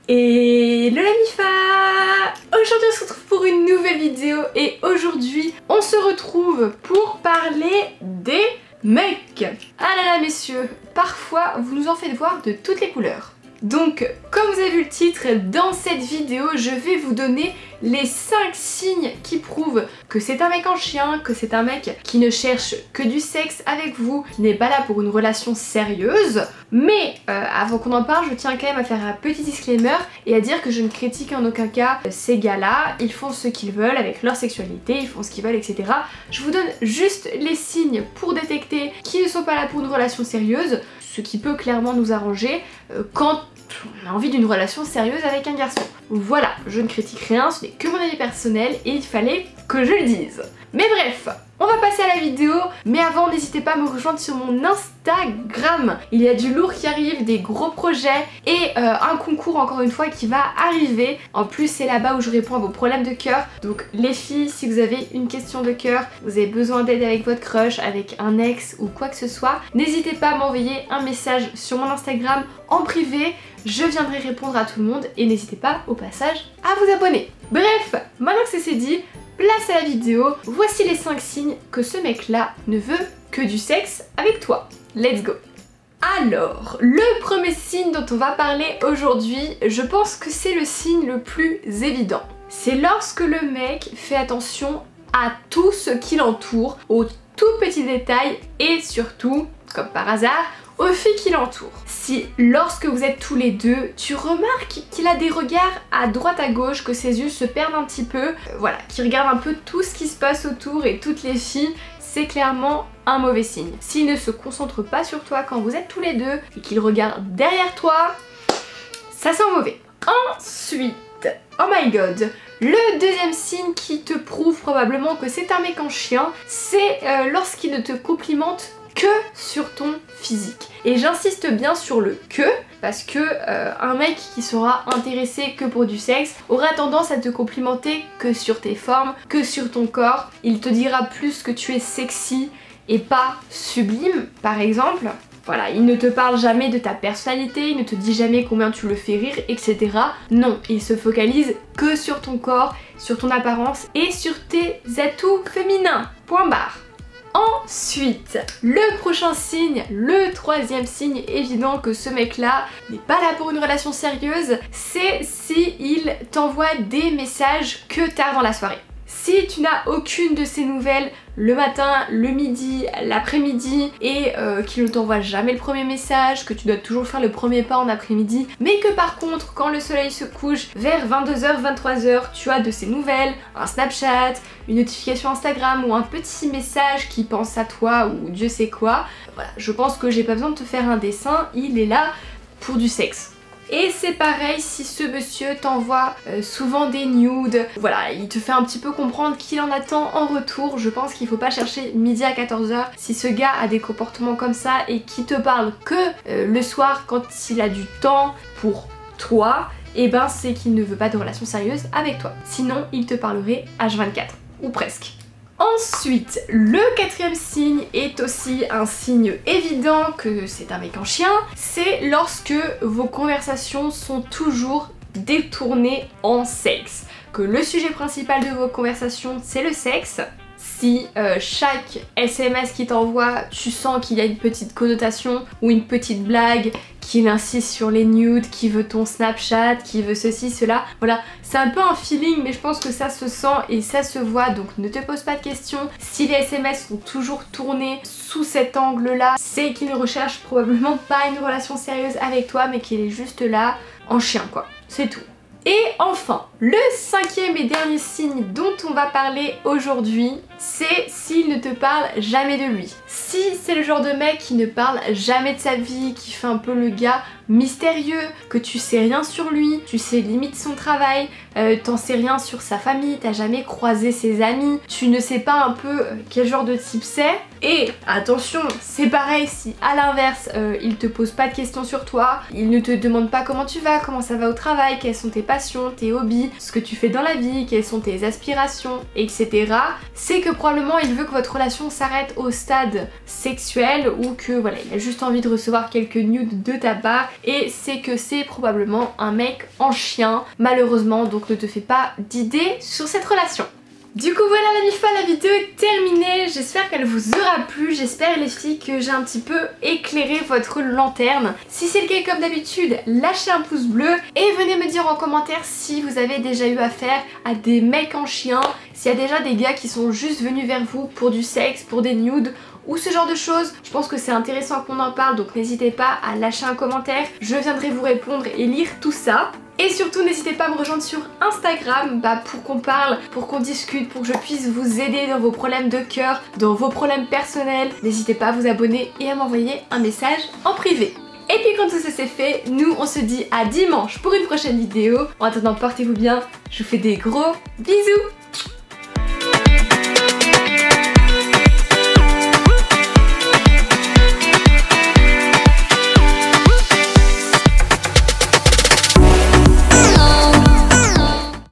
Hello la Mifa! Aujourd'hui on se retrouve pour une nouvelle vidéo et aujourd'hui on se retrouve pour parler des mecs. Ah là là messieurs, parfois vous nous en faites voir de toutes les couleurs. Donc comme vous avez vu le titre, dans cette vidéo je vais vous donner les 5 signes qui prouvent que c'est un mec en chien, que c'est un mec qui ne cherche que du sexe avec vous, qui n'est pas là pour une relation sérieuse. Mais avant qu'on en parle, je tiens quand même à faire un petit disclaimer et à dire que je ne critique en aucun cas ces gars-là. Ils font ce qu'ils veulent avec leur sexualité, ils font ce qu'ils veulent, etc. Je vous donne juste les signes pour détecter qu'ils ne sont pas là pour une relation sérieuse, ce qui peut clairement nous arranger quand on a envie d'une relation sérieuse avec un garçon. Voilà, je ne critique rien, ce n'est que mon avis personnel et il fallait que je le dise. Mais bref, on va passer à la vidéo, mais avant n'hésitez pas à me rejoindre sur mon Instagram. Il y a du lourd qui arrive, des gros projets et un concours encore une fois qui va arriver. En plus c'est là-bas où je réponds à vos problèmes de cœur. Donc les filles, si vous avez une question de cœur, vous avez besoin d'aide avec votre crush, avec un ex ou quoi que ce soit, n'hésitez pas à m'envoyer un message sur mon Instagram en privé. Je viendrai répondre à tout le monde et n'hésitez pas au passage à vous abonner. Bref, maintenant que c'est dit, place à la vidéo. Voici les 5 signes que ce mec là ne veut que du sexe avec toi. Let's go! Alors, le premier signe dont on va parler aujourd'hui, je pense que c'est le signe le plus évident. C'est lorsque le mec fait attention à tout ce qui l'entoure, aux tout petits détails et surtout, comme par hasard, aux filles qui l'entourent. Si lorsque vous êtes tous les deux, tu remarques qu'il a des regards à droite à gauche, que ses yeux se perdent un petit peu, voilà, qu'il regarde un peu tout ce qui se passe autour et toutes les filles, c'est clairement un mauvais signe. S'il ne se concentre pas sur toi quand vous êtes tous les deux et qu'il regarde derrière toi, ça sent mauvais. Ensuite, oh my god, le deuxième signe qui te prouve probablement que c'est un mec en chien, c'est lorsqu'il ne te complimente que sur ton physique. Et j'insiste bien sur le que, parce que un mec qui sera intéressé que pour du sexe aura tendance à te complimenter que sur tes formes, que sur ton corps. Il te dira plus que tu es sexy et pas sublime, par exemple. Voilà, il ne te parle jamais de ta personnalité, il ne te dit jamais combien tu le fais rire, etc. Non, il se focalise que sur ton corps, sur ton apparence et sur tes atouts féminins. Point barre. Ensuite, le prochain signe, le troisième signe évident que ce mec là n'est pas là pour une relation sérieuse, c'est si il t'envoie des messages que tard dans la soirée. Si tu n'as aucune de ces nouvelles le matin, le midi, l'après-midi et qu'il ne t'envoie jamais le premier message, que tu dois toujours faire le premier pas en après-midi, mais que par contre quand le soleil se couche vers 22h, 23h, tu as de ces nouvelles, un Snapchat, une notification Instagram ou un petit message qui pense à toi ou Dieu sait quoi, voilà, je pense que j'ai pas besoin de te faire un dessin, il est là pour du sexe. Et c'est pareil si ce monsieur t'envoie souvent des nudes, voilà, il te fait un petit peu comprendre qu'il en attend en retour. Je pense qu'il faut pas chercher midi à 14h. Si ce gars a des comportements comme ça et qui te parle que le soir quand il a du temps pour toi, et ben c'est qu'il ne veut pas de relation sérieuse avec toi. Sinon il te parlerait H24, ou presque. Ensuite, le quatrième signe est aussi un signe évident que c'est un mec en chien, c'est lorsque vos conversations sont toujours détournées en sexe. Que le sujet principal de vos conversations c'est le sexe. Si chaque SMS qu'il t'envoie, tu sens qu'il y a une petite connotation ou une petite blague, qu'il insiste sur les nudes, qu'il veut ton Snapchat, qu'il veut ceci, cela, voilà, c'est un peu un feeling mais je pense que ça se sent et ça se voit, donc ne te pose pas de questions. Si les SMS sont toujours tournés sous cet angle là, c'est qu'il ne recherche probablement pas une relation sérieuse avec toi mais qu'il est juste là en chien quoi, c'est tout. Et enfin, le cinquième et dernier signe dont on va parler aujourd'hui, c'est s'il ne te parle jamais de lui. Si c'est le genre de mec qui ne parle jamais de sa vie, qui fait un peu le gars mystérieux, que tu sais rien sur lui, tu sais limite son travail, t'en sais rien sur sa famille, t'as jamais croisé ses amis, tu ne sais pas un peu quel genre de type c'est. Et attention, c'est pareil si à l'inverse il te pose pas de questions sur toi, il ne te demande pas comment tu vas, comment ça va au travail, quelles sont tes passions, tes hobbies, ce que tu fais dans la vie, quelles sont tes aspirations, etc. C'est que probablement il veut que votre relation s'arrête au stade sexuel ou que voilà, il a juste envie de recevoir quelques nudes de ta part et c'est que c'est probablement un mec en chien, malheureusement, donc ne te fais pas d'idées sur cette relation. Du coup voilà la MIFA, la vidéo est terminée, j'espère qu'elle vous aura plu, j'espère les filles que j'ai un petit peu éclairé votre lanterne. Si c'est le cas comme d'habitude, lâchez un pouce bleu et venez me dire en commentaire si vous avez déjà eu affaire à des mecs en chien, s'il y a déjà des gars qui sont juste venus vers vous pour du sexe, pour des nudes ou ce genre de choses. Je pense que c'est intéressant qu'on en parle, donc n'hésitez pas à lâcher un commentaire, je viendrai vous répondre et lire tout ça. Et surtout n'hésitez pas à me rejoindre sur Instagram pour qu'on parle, pour qu'on discute, pour que je puisse vous aider dans vos problèmes de cœur, dans vos problèmes personnels. N'hésitez pas à vous abonner et à m'envoyer un message en privé. Et puis quand tout ça c'est fait, nous on se dit à dimanche pour une prochaine vidéo. En attendant, portez-vous bien, je vous fais des gros bisous.